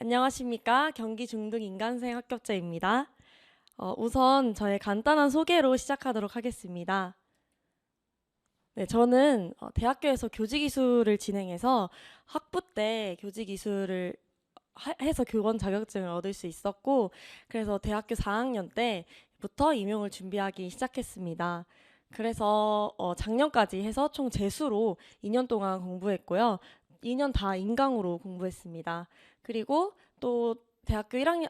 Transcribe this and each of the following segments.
안녕하십니까. 경기 중등 인간생 합격자입니다. 우선 저의 간단한 소개로 시작하도록 하겠습니다. 네, 저는 대학교에서 교직이수를 진행해서 학부 때 교직이수를 해서 교원 자격증을 얻을 수 있었고, 그래서 대학교 4학년 때부터 임용을 준비하기 시작했습니다. 그래서 작년까지 해서 총 재수로 2년 동안 공부했고요. 2년 다 인강으로 공부했습니다. 그리고 또 대학교 1학년,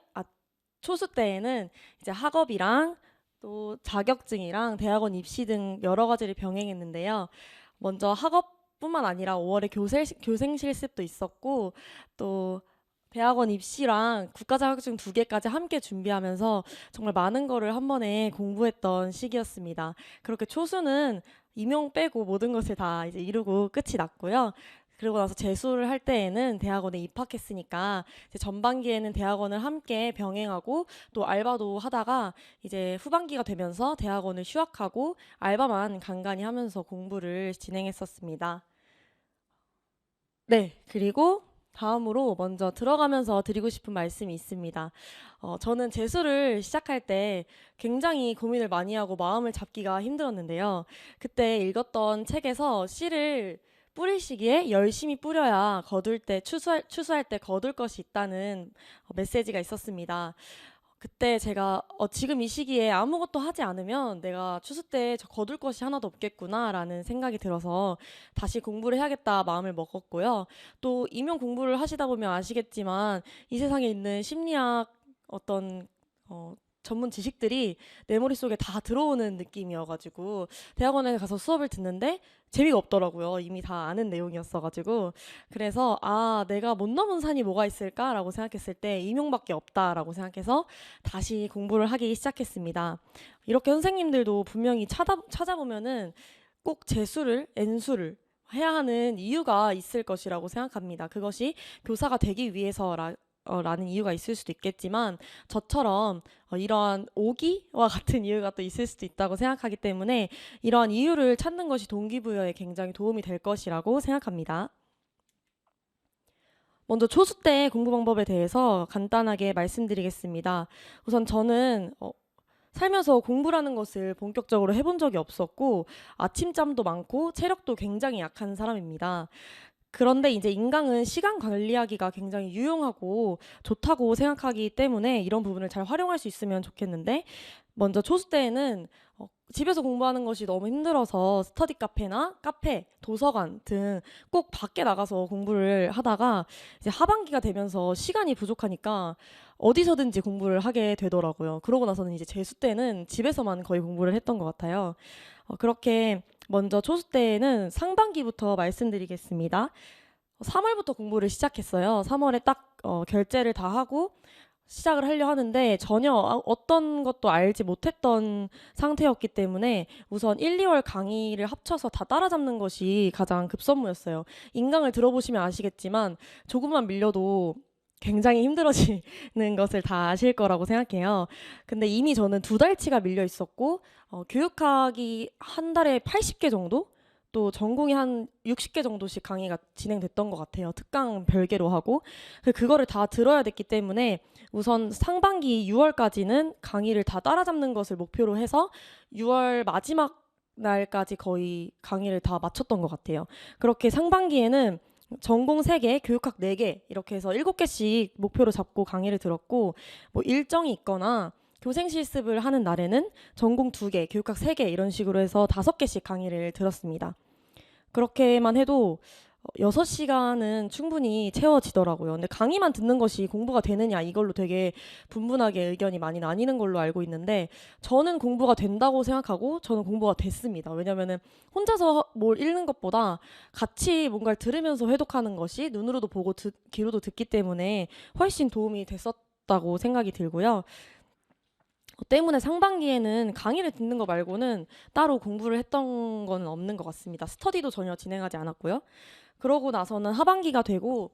초수 때에는 이제 학업이랑 또 자격증이랑 대학원 입시 등 여러 가지를 병행했는데요. 먼저 학업뿐만 아니라 5월에 교생 실습도 있었고, 또 대학원 입시랑 국가 자격증 2개까지 함께 준비하면서 정말 많은 거를 한 번에 공부했던 시기였습니다. 그렇게 초수는 임용 빼고 모든 것을 다 이제 이루고 끝이 났고요. 그러고 나서 재수를 할 때에는 대학원에 입학했으니까 이제 전반기에는 대학원을 함께 병행하고 또 알바도 하다가 이제 후반기가 되면서 대학원을 휴학하고 알바만 간간히 하면서 공부를 진행했었습니다. 네, 그리고 다음으로 먼저 들어가면서 드리고 싶은 말씀이 있습니다. 저는 재수를 시작할 때 굉장히 고민을 많이 하고 마음을 잡기가 힘들었는데요. 그때 읽었던 책에서 씨를 뿌릴 시기에 열심히 뿌려야 거둘 때 추수할 때 거둘 것이 있다는 메시지가 있었습니다. 그때 제가 지금 이 시기에 아무것도 하지 않으면 내가 추수 때 거둘 것이 하나도 없겠구나라는 생각이 들어서 다시 공부를 해야겠다 마음을 먹었고요. 또 임용 공부를 하시다 보면 아시겠지만 이 세상에 있는 심리학 어떤 전문 지식들이 내 머릿속에 다 들어오는 느낌이어가지고 대학원에 가서 수업을 듣는데 재미가 없더라고요. 이미 다 아는 내용이었어가지고 그래서 내가 못 넘은 산이 뭐가 있을까라고 생각했을 때 임용밖에 없다라고 생각해서 다시 공부를 하기 시작했습니다. 이렇게 선생님들도 분명히 찾아보면은 꼭 재수를 N수를 해야 하는 이유가 있을 것이라고 생각합니다. 그것이 교사가 되기 위해서라 라는 이유가 있을 수도 있겠지만 저처럼 이러한 오기와 같은 이유가 또 있을 수도 있다고 생각하기 때문에 이러한 이유를 찾는 것이 동기부여에 굉장히 도움이 될 것이라고 생각합니다. 먼저 초수 때 공부 방법에 대해서 간단하게 말씀드리겠습니다. 우선 저는 살면서 공부라는 것을 본격적으로 해본 적이 없었고 아침잠도 많고 체력도 굉장히 약한 사람입니다. 그런데 이제 인강은 시간 관리하기가 굉장히 유용하고 좋다고 생각하기 때문에 이런 부분을 잘 활용할 수 있으면 좋겠는데 먼저 초수 때에는 집에서 공부하는 것이 너무 힘들어서 스터디 카페나 카페, 도서관 등 꼭 밖에 나가서 공부를 하다가 이제 하반기가 되면서 시간이 부족하니까 어디서든지 공부를 하게 되더라고요. 그러고 나서는 이제 재수 때는 집에서만 거의 공부를 했던 것 같아요. 그렇게 먼저 초수 때에는 상반기부터 말씀드리겠습니다. 3월부터 공부를 시작했어요. 3월에 딱 결제를 다 하고 시작을 하려 하는데 전혀 어떤 것도 알지 못했던 상태였기 때문에 우선 1, 2월 강의를 합쳐서 다 따라잡는 것이 가장 급선무였어요. 인강을 들어보시면 아시겠지만 조금만 밀려도 굉장히 힘들어지는 것을 다 아실 거라고 생각해요. 근데 이미 저는 2달치가 밀려 있었고 교육학이 한 달에 80개 정도? 또 전공이 한 60개 정도씩 강의가 진행됐던 것 같아요. 특강 별개로 하고. 그거를 다 들어야 됐기 때문에 우선 상반기 6월까지는 강의를 다 따라잡는 것을 목표로 해서 6월 마지막 날까지 거의 강의를 다 마쳤던 것 같아요. 그렇게 상반기에는 전공 3개, 교육학 4개 이렇게 해서 7개씩 목표로 잡고 강의를 들었고 뭐 일정이 있거나 교생 실습을 하는 날에는 전공 2개, 교육학 3개 이런 식으로 해서 5개씩 강의를 들었습니다. 그렇게만 해도 6시간은 충분히 채워지더라고요. 근데 강의만 듣는 것이 공부가 되느냐 이걸로 되게 분분하게 의견이 많이 나뉘는 걸로 알고 있는데 저는 공부가 된다고 생각하고 저는 공부가 됐습니다. 왜냐면은 혼자서 뭘 읽는 것보다 같이 뭔가를 들으면서 회독하는 것이 눈으로도 보고 귀로도 듣기 때문에 훨씬 도움이 됐었다고 생각이 들고요. 때문에 상반기에는 강의를 듣는 거 말고는 따로 공부를 했던 건 없는 것 같습니다. 스터디도 전혀 진행하지 않았고요. 그러고 나서는 하반기가 되고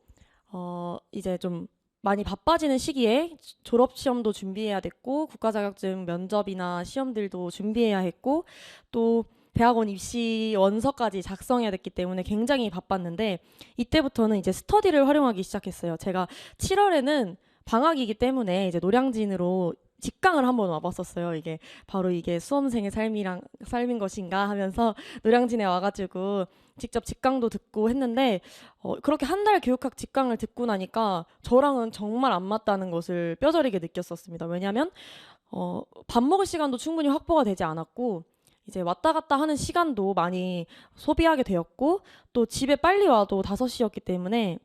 이제 좀 많이 바빠지는 시기에 졸업 시험도 준비해야 됐고 국가 자격증 면접이나 시험들도 준비해야 했고 또 대학원 입시 원서까지 작성해야 됐기 때문에 굉장히 바빴는데 이때부터는 이제 스터디를 활용하기 시작했어요. 제가 7월에는 방학이기 때문에 이제 노량진으로 직강을 한번 와봤었어요. 이게 바로 이게 수험생의 삶인 것인가 하면서 노량진에 와가지고 직접 직강도 듣고 했는데 그렇게 한 달 교육학 직강을 듣고 나니까 저랑은 정말 안 맞다는 것을 뼈저리게 느꼈었습니다. 왜냐하면 밥 먹을 시간도 충분히 확보가 되지 않았고 이제 왔다 갔다 하는 시간도 많이 소비하게 되었고 또 집에 빨리 와도 5시였기 때문에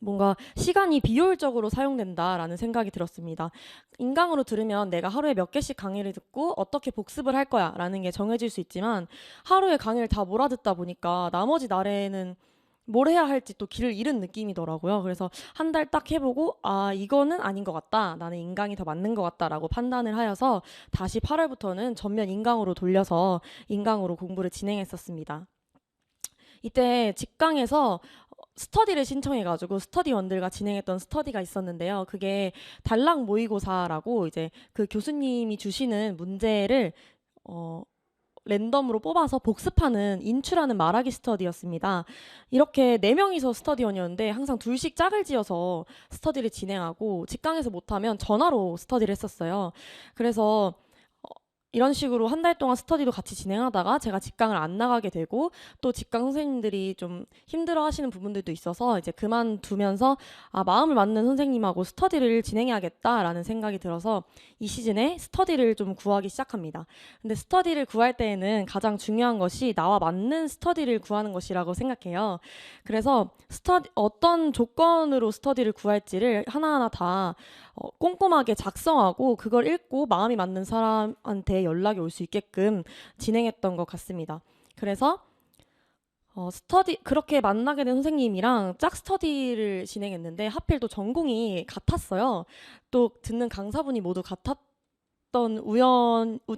뭔가 시간이 비효율적으로 사용된다라는 생각이 들었습니다. 인강으로 들으면 내가 하루에 몇 개씩 강의를 듣고 어떻게 복습을 할 거야라는 게 정해질 수 있지만 하루에 강의를 다 몰아듣다 보니까 나머지 날에는 뭘 해야 할지 또 길을 잃은 느낌이더라고요. 그래서 한 달 딱 해보고 이거는 아닌 것 같다. 나는 인강이 더 맞는 것 같다라고 판단을 하여서 다시 8월부터는 전면 인강으로 돌려서 인강으로 공부를 진행했었습니다. 이때 직강에서 스터디를 신청해가지고 스터디원들과 진행했던 스터디가 있었는데요. 그게 달랑 모의고사라고 이제 그 교수님이 주시는 문제를 랜덤으로 뽑아서 복습하는 인출하는 말하기 스터디였습니다. 이렇게 4명이서 스터디원이었는데 항상 둘씩 짝을 지어서 스터디를 진행하고 직강에서 못하면 전화로 스터디를 했었어요. 그래서 이런 식으로 한 달 동안 스터디도 같이 진행하다가 제가 직강을 안 나가게 되고 또 직강 선생님들이 좀 힘들어 하시는 부분들도 있어서 이제 그만두면서 마음을 맞는 선생님하고 스터디를 진행해야겠다라는 생각이 들어서 이 시즌에 스터디를 좀 구하기 시작합니다. 근데 스터디를 구할 때에는 가장 중요한 것이 나와 맞는 스터디를 구하는 것이라고 생각해요. 그래서 어떤 조건으로 스터디를 구할지를 하나하나 다 꼼꼼하게 작성하고 그걸 읽고 마음이 맞는 사람한테 연락이 올 수 있게끔 진행했던 것 같습니다. 그래서 그렇게 만나게 된 선생님이랑 짝 스터디를 진행했는데 하필 또 전공이 같았어요. 또 듣는 강사분이 모두 같았던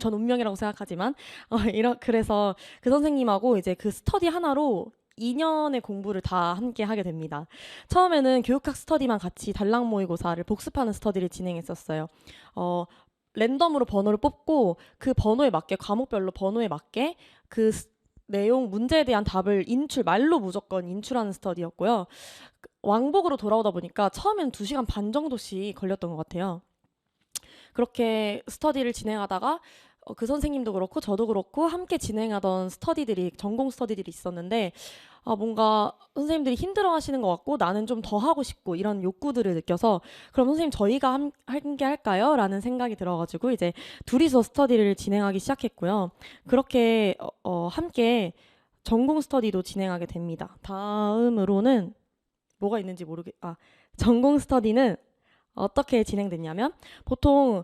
전 운명이라고 생각하지만 그래서 그 선생님하고 이제 그 스터디 하나로 2년의 공부를 다 함께 하게 됩니다. 처음에는 교육학 스터디만 같이 달랑 모의고사를 복습하는 스터디를 진행했었어요. 랜덤으로 번호를 뽑고 그 번호에 맞게 과목별로 번호에 맞게 그 내용 문제에 대한 답을 말로 무조건 인출하는 스터디였고요. 왕복으로 돌아오다 보니까 처음엔 2시간 반 정도씩 걸렸던 것 같아요. 그렇게 스터디를 진행하다가 그 선생님도 그렇고 저도 그렇고 함께 진행하던 전공 스터디들이 있었는데 뭔가 선생님들이 힘들어 하시는 것 같고 나는 좀 더 하고 싶고 이런 욕구들을 느껴서 그럼 선생님 저희가 함께 할까요? 라는 생각이 들어가지고 이제 둘이서 스터디를 진행하기 시작했고요. 그렇게 함께 전공 스터디도 진행하게 됩니다. 다음으로는 뭐가 있는지 전공 스터디는 어떻게 진행됐냐면 보통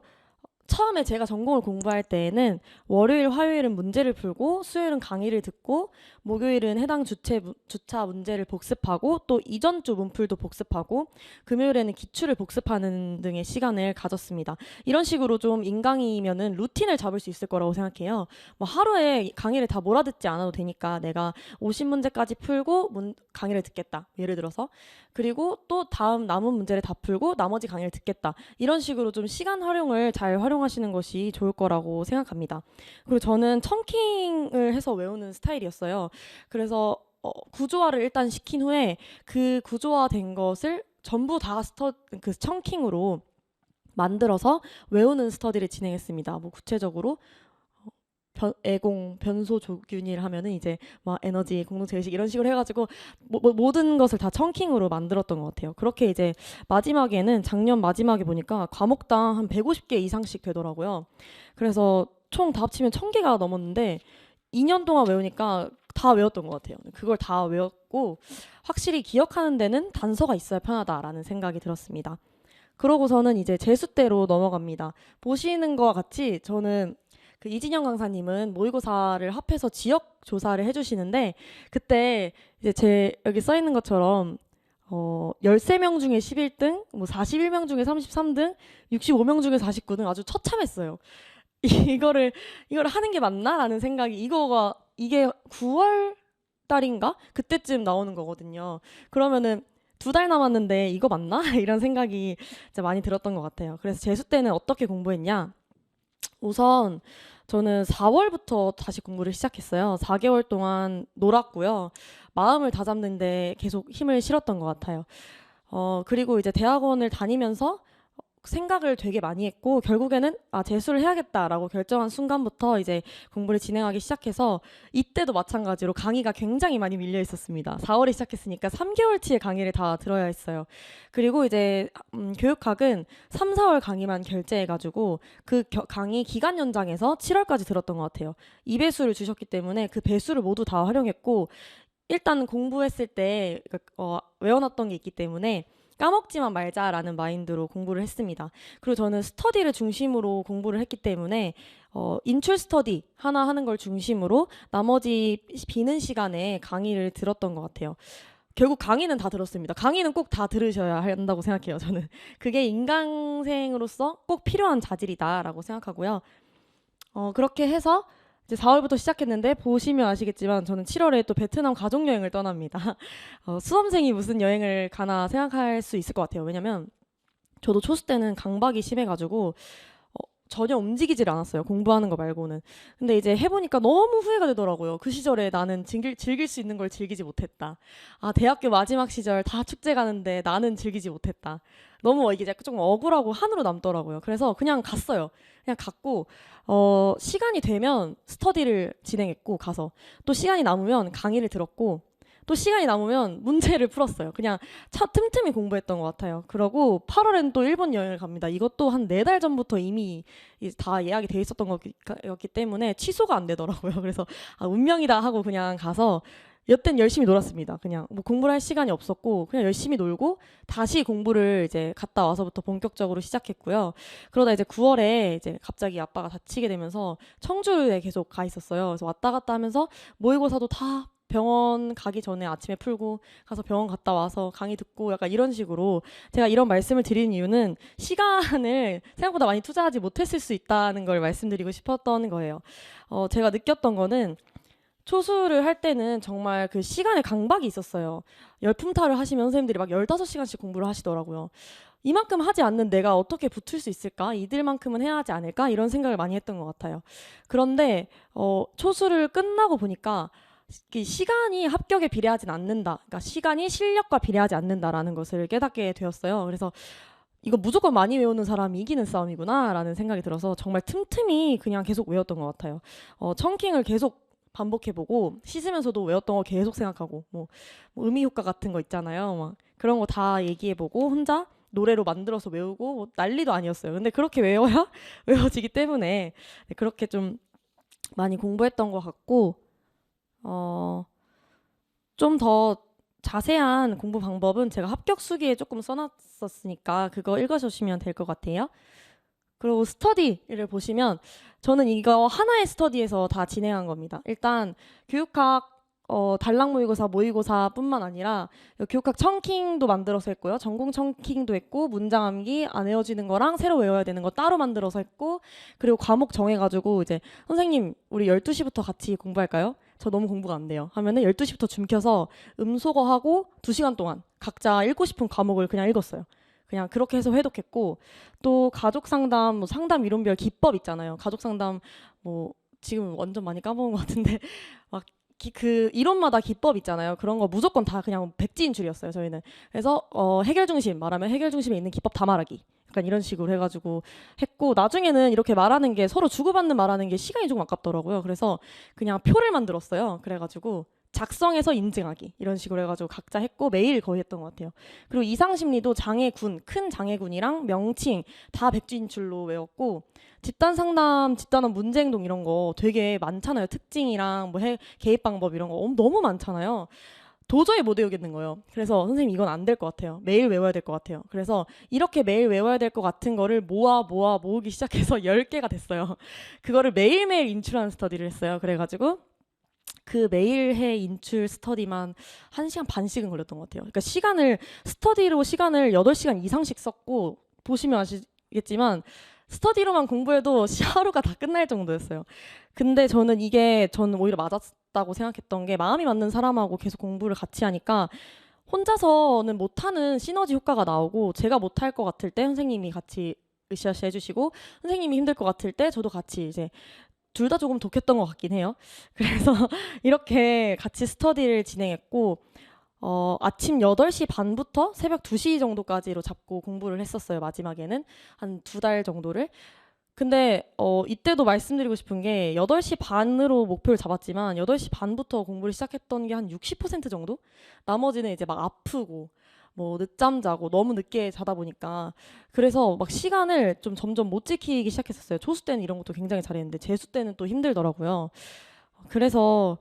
처음에 제가 전공을 공부할 때에는 월요일, 화요일은 문제를 풀고 수요일은 강의를 듣고 목요일은 해당 주차 문제를 복습하고 또 이전 주 문풀도 복습하고 금요일에는 기출을 복습하는 등의 시간을 가졌습니다. 이런 식으로 좀 인강이면은 루틴을 잡을 수 있을 거라고 생각해요. 뭐 하루에 강의를 다 몰아듣지 않아도 되니까 내가 50문제까지 풀고 강의를 듣겠다. 예를 들어서. 그리고 또 다음 남은 문제를 다 풀고 나머지 강의를 듣겠다. 이런 식으로 좀 시간 활용을 잘 활용하시는 것이 좋을 거라고 생각합니다. 그리고 저는 청킹을 해서 외우는 스타일이었어요. 그래서 구조화를 일단 시킨 후에 그 구조화된 것을 전부 다 그 청킹으로 만들어서 외우는 스터디를 진행했습니다. 뭐 구체적으로 변소 조균일 하면은 이제 막 에너지, 공동체 의식 이런 식으로 해가지고 모든 것을 다 청킹으로 만들었던 것 같아요. 그렇게 이제 작년 마지막에 보니까 과목당 한 150개 이상씩 되더라고요. 그래서 총 다 합치면 1000개가 넘었는데 2년 동안 외우니까 다 외웠던 것 같아요. 그걸 다 외웠고 확실히 기억하는 데는 단서가 있어야 편하다라는 생각이 들었습니다. 그러고서는 이제 제수대로 넘어갑니다. 보시는 것과 같이 저는 그 이진영 강사님은 모의고사를 합해서 지역 조사를 해주시는데 그때 이제 여기 써 있는 것처럼 13명 중에 11등, 뭐 41명 중에 33등, 65명 중에 49등 아주 처참했어요. 이거를 하는 게 맞나라는 생각이 이게 9월 달인가 그때쯤 나오는 거거든요. 그러면은 2달 남았는데 이거 맞나? 이런 생각이 진짜 많이 들었던 것 같아요. 그래서 재수 때는 어떻게 공부했냐? 우선 저는 4월부터 다시 공부를 시작했어요. 4개월 동안 놀았고요. 마음을 다잡는데 계속 힘을 실었던 것 같아요. 그리고 이제 대학원을 다니면서 생각을 되게 많이 했고 결국에는 재수를 해야겠다라고 결정한 순간부터 이제 공부를 진행하기 시작해서 이때도 마찬가지로 강의가 굉장히 많이 밀려 있었습니다. 4월에 시작했으니까 3개월치의 강의를 다 들어야 했어요. 그리고 이제 교육학은 3, 4월 강의만 결제해가지고 그 강의 기간 연장해서 7월까지 들었던 것 같아요. 2배수를 주셨기 때문에 그 배수를 모두 다 활용했고 일단 공부했을 때 외워놨던 게 있기 때문에 까먹지만 말자라는 마인드로 공부를 했습니다. 그리고 저는 스터디를 중심으로 공부를 했기 때문에 인출 스터디 하나 하는 걸 중심으로 나머지 비는 시간에 강의를 들었던 것 같아요. 결국 강의는 다 들었습니다. 강의는 꼭 다 들으셔야 한다고 생각해요. 저는 그게 인강생으로서 꼭 필요한 자질이다라고 생각하고요. 그렇게 해서 이제 4월부터 시작했는데 보시면 아시겠지만 저는 7월에 또 베트남 가족여행을 떠납니다. 수험생이 무슨 여행을 가나 생각할 수 있을 것 같아요. 왜냐면 저도 초수 때는 강박이 심해가지고 전혀 움직이질 않았어요. 공부하는 거 말고는. 근데 이제 해보니까 너무 후회가 되더라고요. 그 시절에 나는 즐길 수 있는 걸 즐기지 못했다. 대학교 마지막 시절 다 축제 가는데 나는 즐기지 못했다. 너무 이게 약간 좀 억울하고 한으로 남더라고요. 그래서 그냥 갔어요. 그냥 갔고 시간이 되면 스터디를 진행했고 가서 또 시간이 남으면 강의를 들었고 또 시간이 남으면 문제를 풀었어요. 그냥 틈틈이 공부했던 것 같아요. 그러고 8월엔 또 일본 여행을 갑니다. 이것도 한 4달 전부터 이미 다 예약이 돼 있었던 거였기 때문에 취소가 안 되더라고요. 그래서 운명이다 하고 그냥 가서 여튼 열심히 놀았습니다. 그냥 뭐 공부를 할 시간이 없었고 그냥 열심히 놀고 다시 공부를 이제 갔다 와서부터 본격적으로 시작했고요. 그러다 이제 9월에 이제 갑자기 아빠가 다치게 되면서 청주에 계속 가 있었어요. 그래서 왔다 갔다 하면서 모의고사도 다 병원 가기 전에 아침에 풀고 가서 병원 갔다 와서 강의 듣고 약간 이런 식으로 제가 이런 말씀을 드리는 이유는 시간을 생각보다 많이 투자하지 못했을 수 있다는 걸 말씀드리고 싶었던 거예요. 제가 느꼈던 거는 초수를 할 때는 정말 그 시간에 강박이 있었어요. 열품타를 하시면 선생님들이 막 15시간씩 공부를 하시더라고요. 이만큼 하지 않는 내가 어떻게 붙을 수 있을까? 이들만큼은 해야 하지 않을까? 이런 생각을 많이 했던 것 같아요. 그런데 초수를 끝나고 보니까 시간이 합격에 비례하진 않는다. 그러니까 시간이 실력과 비례하지 않는다라는 것을 깨닫게 되었어요. 그래서 이거 무조건 많이 외우는 사람이 이기는 싸움이구나 라는 생각이 들어서 정말 틈틈이 그냥 계속 외웠던 것 같아요. 청킹을 계속 반복해보고 씻으면서도 외웠던 거 계속 생각하고 뭐 의미 효과 같은 거 있잖아요. 막 그런 거 다 얘기해보고 혼자 노래로 만들어서 외우고 뭐 난리도 아니었어요. 근데 그렇게 외워야 외워지기 때문에 그렇게 좀 많이 공부했던 것 같고 좀 더 자세한 공부 방법은 제가 합격 수기에 조금 써놨었으니까 그거 읽어주시면 될 것 같아요. 그리고 스터디를 보시면 저는 이거 하나의 스터디에서 다 진행한 겁니다. 일단 교육학 단락 모의고사뿐만 아니라 교육학 청킹도 만들어서 했고요. 전공 청킹도 했고 문장 암기 안 외워지는 거랑 새로 외워야 되는 거 따로 만들어서 했고 그리고 과목 정해가지고 이제 선생님 우리 12시부터 같이 공부할까요? 저 너무 공부가 안 돼요. 하면은 12시부터 줌켜서 음소거하고 2시간 동안 각자 읽고 싶은 과목을 그냥 읽었어요. 그냥 그렇게 해서 회독했고 또 가족 상담, 뭐 상담 이론별 기법 있잖아요. 가족 상담 뭐 지금 완전 많이 까먹은 것 같은데 막 그 이론마다 기법 있잖아요. 그런 거 무조건 다 그냥 백지인출이었어요. 저희는. 그래서 해결 중심 말하면 해결 중심에 있는 기법 다 말하기. 약간 이런 식으로 해가지고 했고 나중에는 이렇게 말하는 게 서로 주고받는 말하는 게 시간이 조금 아깝더라고요. 그래서 그냥 표를 만들었어요. 그래가지고 작성해서 인증하기 이런 식으로 해가지고 각자 했고 매일 거의 했던 것 같아요. 그리고 이상심리도 장애군, 큰 장애군이랑 명칭 다 백지인출로 외웠고 집단 상담, 집단원 문제행동 이런 거 되게 많잖아요. 특징이랑 뭐 개입 방법 이런 거 너무 많잖아요. 도저히 못 외우겠는 거예요. 그래서 선생님 이건 안 될 것 같아요. 매일 외워야 될 것 같아요. 그래서 이렇게 매일 외워야 될 것 같은 거를 모으기 시작해서 10개가 됐어요. 그거를 매일매일 인출하는 스터디를 했어요. 그래가지고 그 매일 해 인출 스터디만 1시간 반씩은 걸렸던 것 같아요. 그러니까 스터디로 시간을 8시간 이상씩 썼고 보시면 아시겠지만 스터디로만 공부해도 하루가 다 끝날 정도였어요. 근데 저는 오히려 맞았다고 생각했던 게 마음이 맞는 사람하고 계속 공부를 같이 하니까 혼자서는 못하는 시너지 효과가 나오고 제가 못할 것 같을 때 선생님이 같이 으쌰으쌰 해주시고 선생님이 힘들 것 같을 때 저도 같이 이제 둘 다 조금 독했던 것 같긴 해요. 그래서 이렇게 같이 스터디를 진행했고 아침 8시 반부터 새벽 2시 정도까지로 잡고 공부를 했었어요. 마지막에는 한 2달 정도를. 근데 이때도 말씀드리고 싶은 게 8시 반으로 목표를 잡았지만 8시 반부터 공부를 시작했던 게 한 60% 정도? 나머지는 이제 막 아프고 뭐 늦잠 자고 너무 늦게 자다 보니까 그래서 막 시간을 좀 점점 못 지키기 시작했었어요. 초수 때는 이런 것도 굉장히 잘했는데 재수 때는 또 힘들더라고요. 그래서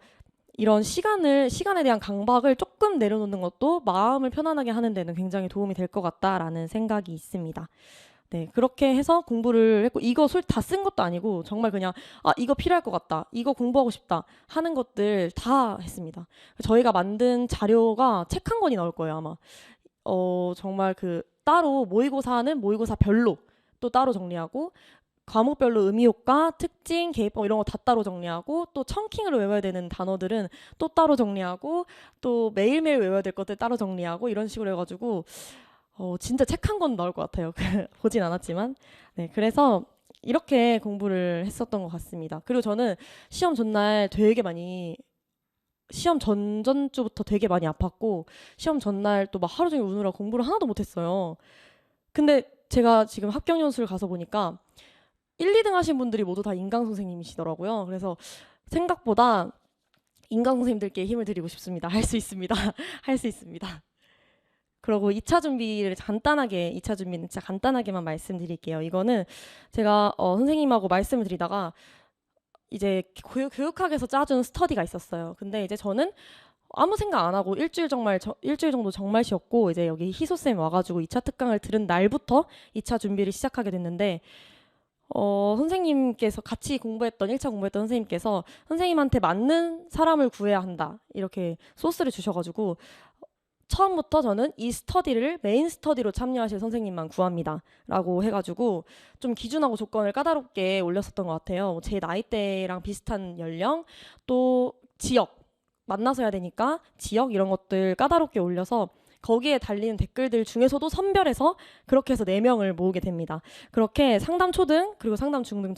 이런 시간에 대한 강박을 조금 내려놓는 것도 마음을 편안하게 하는 데는 굉장히 도움이 될 것 같다라는 생각이 있습니다. 네, 그렇게 해서 공부를 했고, 이거 술 다 쓴 것도 아니고, 정말 그냥, 이거 필요할 것 같다. 이거 공부하고 싶다. 하는 것들 다 했습니다. 저희가 만든 자료가 책 한 권이 나올 거예요, 아마. 정말 따로 모의고사는 모의고사별로 또 따로 정리하고, 과목별로 의미효과, 특징, 계획법 이런 거 다 따로 정리하고 또 청킹으로 외워야 되는 단어들은 또 따로 정리하고 또 매일매일 외워야 될 것들 따로 정리하고 이런 식으로 해가지고 진짜 책 한 권 나올 것 같아요. 보진 않았지만. 네, 그래서 이렇게 공부를 했었던 것 같습니다. 그리고 저는 시험 전날 시험 전주부터 되게 많이 아팠고, 시험 전날 또 막 하루 종일 우느라 공부를 하나도 못했어요. 근데 제가 지금 합격연수를 가서 보니까 1, 2등 하신 분들이 모두 다 인강 선생님이시더라고요. 그래서 생각보다 인강 선생님들께 힘을 드리고 싶습니다. 할 수 있습니다. 할 수 있습니다. 그리고 2차 준비는 진짜 간단하게만 말씀드릴게요. 이거는 제가 선생님하고 말씀을 드리다가 이제 교육학에서 짜준 스터디가 있었어요. 근데 이제 저는 아무 생각 안 하고 일주일 정도 정말 쉬었고 이제 여기 희소쌤 와가지고 2차 특강을 들은 날부터 2차 준비를 시작하게 됐는데 선생님께서 같이 공부했던 1차 공부했던 선생님께서 선생님한테 맞는 사람을 구해야 한다 이렇게 소스를 주셔가지고 처음부터 저는 이 스터디를 메인 스터디로 참여하실 선생님만 구합니다 라고 해가지고 좀 기준하고 조건을 까다롭게 올렸었던 것 같아요. 제 나이대랑 비슷한 연령 또 지역 만나서 해야 되니까 지역 이런 것들 까다롭게 올려서 거기에 달리는 댓글들 중에서도 선별해서 그렇게 해서 4명을 모으게 됩니다. 그렇게 상담 초등 그리고 상담 중등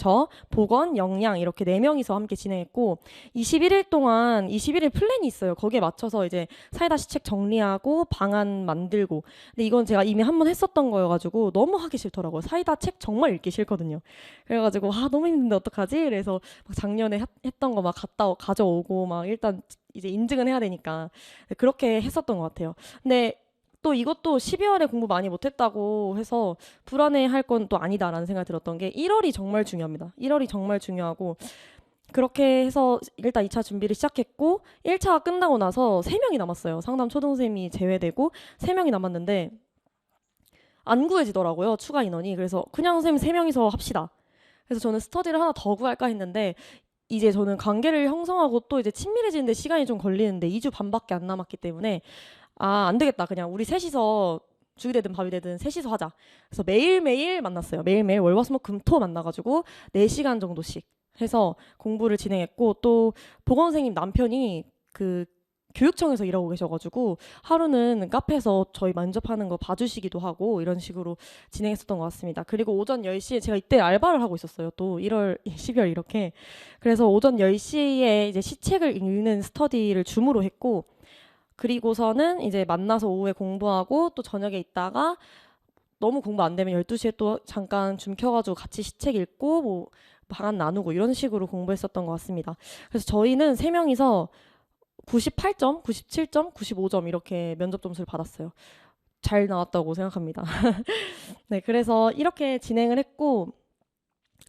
보건, 영양 이렇게 4명이서 함께 진행했고 21일 플랜이 있어요. 거기에 맞춰서 이제 사이다 시책 정리하고 방안 만들고 근데 이건 제가 이미 한 번 했었던 거여가지고 너무 하기 싫더라고요. 사이다 책 정말 읽기 싫거든요. 그래가지고 너무 힘든데 어떡하지? 그래서 막 작년에 했던 거 막 가져오고 막 일단 이제 인증은 해야 되니까 그렇게 했었던 것 같아요. 근데 또 이것도 12월에 공부 많이 못했다고 해서 불안해할 건 또 아니다라는 생각이 들었던 게 1월이 정말 중요합니다. 1월이 정말 중요하고 그렇게 해서 일단 2차 준비를 시작했고 1차가 끝나고 나서 3명이 남았어요. 상담 초등생이 제외되고 3명이 남았는데 안 구해지더라고요. 추가 인원이. 그래서 그냥 선생님 3명이서 합시다. 그래서 저는 스터디를 하나 더 구할까 했는데 이제 저는 관계를 형성하고 또 이제 친밀해지는데 시간이 좀 걸리는데 2주 반밖에 안 남았기 때문에 안 되겠다. 그냥 우리 셋이서 죽이 되든 밥이 되든 셋이서 하자. 그래서 매일매일 만났어요. 매일매일 월화수목금토 만나가지고 4시간 정도씩 해서 공부를 진행했고 또 보건선생님 남편이 교육청에서 일하고 계셔가지고 하루는 카페에서 저희 면접하는 거 봐주시기도 하고 이런 식으로 진행했었던 것 같습니다. 그리고 오전 10시에 제가 이때 알바를 하고 있었어요. 또 12월 이렇게. 그래서 오전 10시에 이제 시책을 읽는 스터디를 줌으로 했고 그리고서는 이제 만나서 오후에 공부하고 또 저녁에 있다가 너무 공부 안 되면 12시에 또 잠깐 줌 켜가지고 같이 시책 읽고 뭐 방안 나누고 이런 식으로 공부했었던 것 같습니다. 그래서 저희는 3명이서 98점, 97점, 95점 이렇게 면접 점수를 받았어요. 잘 나왔다고 생각합니다. 네, 그래서 이렇게 진행을 했고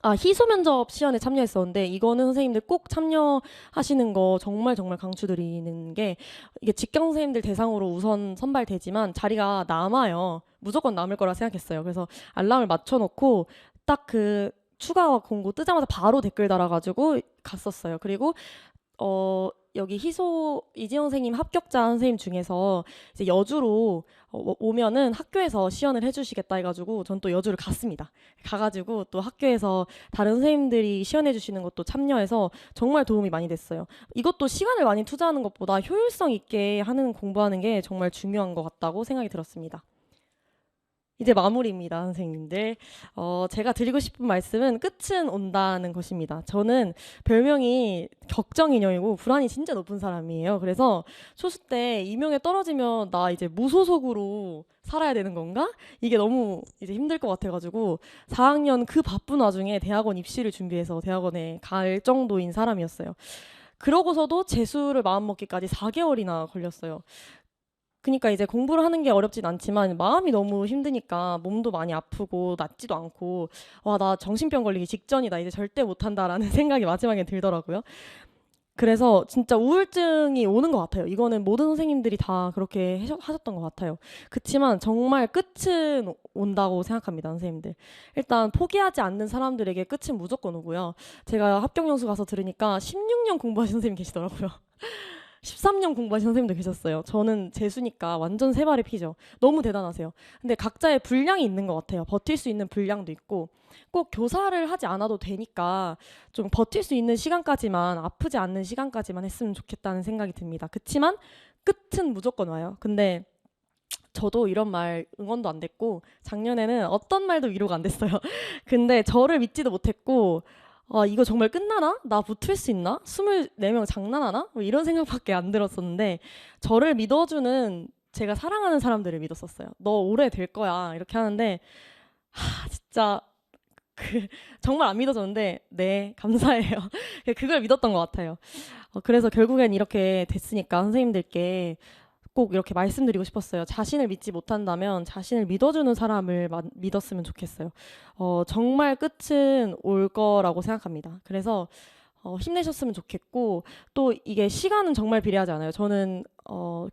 희소 면접 시연에 참여했었는데 이거는 선생님들 꼭 참여하시는 거 정말 강추드리는 게 이게 직경 선생님들 대상으로 우선 선발되지만 자리가 남아요. 무조건 남을 거라 생각했어요. 그래서 알람을 맞춰놓고 딱 추가 공고 뜨자마자 바로 댓글 달아가지고 갔었어요. 그리고 여기 희소 이지영 선생님 합격자 선생님 중에서 이제 여주로 오면은 학교에서 시연을 해주시겠다 해가지고 전 또 여주를 갔습니다. 가가지고 또 학교에서 다른 선생님들이 시연해 주시는 것도 참여해서 정말 도움이 많이 됐어요. 이것도 시간을 많이 투자하는 것보다 효율성 있게 공부하는 게 정말 중요한 것 같다고 생각이 들었습니다. 이제 마무리입니다, 선생님들. 제가 드리고 싶은 말씀은 끝은 온다는 것입니다. 저는 별명이 격정인형이고 불안이 진짜 높은 사람이에요. 그래서 초수 때 이명에 떨어지면 나 이제 무소속으로 살아야 되는 건가? 이게 너무 이제 힘들 것 같아가지고 4학년 그 바쁜 와중에 대학원 입시를 준비해서 대학원에 갈 정도인 사람이었어요. 그러고서도 재수를 마음먹기까지 4개월이나 걸렸어요. 그니까 이제 공부를 하는 게 어렵진 않지만 마음이 너무 힘드니까 몸도 많이 아프고 낫지도 않고 와, 나 정신병 걸리기 직전이다. 이제 절대 못한다라는 생각이 마지막에 들더라고요. 그래서 진짜 우울증이 오는 것 같아요. 이거는 모든 선생님들이 다 그렇게 하셨던 것 같아요. 그치만 정말 끝은 온다고 생각합니다, 선생님들. 일단 포기하지 않는 사람들에게 끝은 무조건 오고요. 제가 합격연수 가서 들으니까 16년 공부하신 선생님 계시더라고요. 13년 공부하신 선생님도 계셨어요. 저는 재수니까 완전 세 발의 피죠. 너무 대단하세요. 근데 각자의 분량이 있는 것 같아요. 버틸 수 있는 분량도 있고 꼭 교사를 하지 않아도 되니까 좀 버틸 수 있는 시간까지만 아프지 않는 시간까지만 했으면 좋겠다는 생각이 듭니다. 그치만 끝은 무조건 와요. 근데 저도 이런 말 응원도 안 됐고 작년에는 어떤 말도 위로가 안 됐어요. 근데 저를 믿지도 못했고 이거 정말 끝나나? 나 붙을 수 있나? 24명 장난하나? 뭐 이런 생각밖에 안 들었었는데 저를 믿어주는 제가 사랑하는 사람들을 믿었었어요. 너 오래 될 거야. 이렇게 하는데 진짜 그 정말 안 믿어졌는데 네, 감사해요. 그걸 믿었던 것 같아요. 그래서 결국엔 이렇게 됐으니까 선생님들께 꼭 이렇게 말씀드리고 싶었어요. 자신을 믿지 못한다면 자신을 믿어주는 사람을 믿었으면 좋겠어요. 정말 끝은 올 거라고 생각합니다. 그래서 힘내셨으면 좋겠고 또 이게 시간은 정말 비례하지 않아요. 저는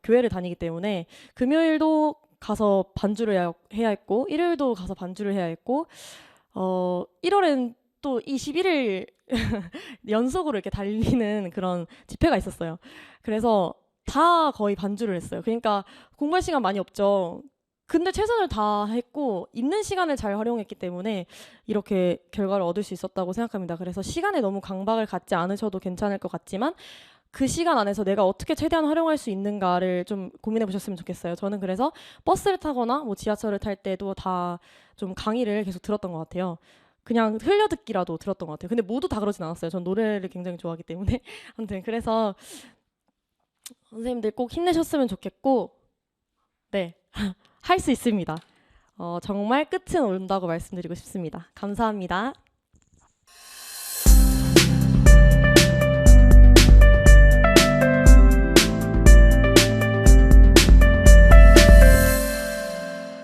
교회를 다니기 때문에 금요일도 가서 반주를 해야 했고 일요일도 가서 반주를 해야 했고 1월엔 또 21일 연속으로 이렇게 달리는 그런 집회가 있었어요. 그래서 다 거의 반주를 했어요. 그러니까 공부할 시간 많이 없죠. 근데 최선을 다했고 있는 시간을 잘 활용했기 때문에 이렇게 결과를 얻을 수 있었다고 생각합니다. 그래서 시간에 너무 강박을 갖지 않으셔도 괜찮을 것 같지만 그 시간 안에서 내가 어떻게 최대한 활용할 수 있는가를 좀 고민해 보셨으면 좋겠어요. 저는 그래서 버스를 타거나 뭐 지하철을 탈 때도 다 좀 강의를 계속 들었던 것 같아요. 그냥 흘려듣기라도 들었던 것 같아요. 근데 모두 다 그러진 않았어요. 전 노래를 굉장히 좋아하기 때문에. 아무튼 그래서 선생님들 꼭 힘내셨으면 좋겠고 네, 할 수 있습니다. 정말 끝은 온다고 말씀드리고 싶습니다. 감사합니다.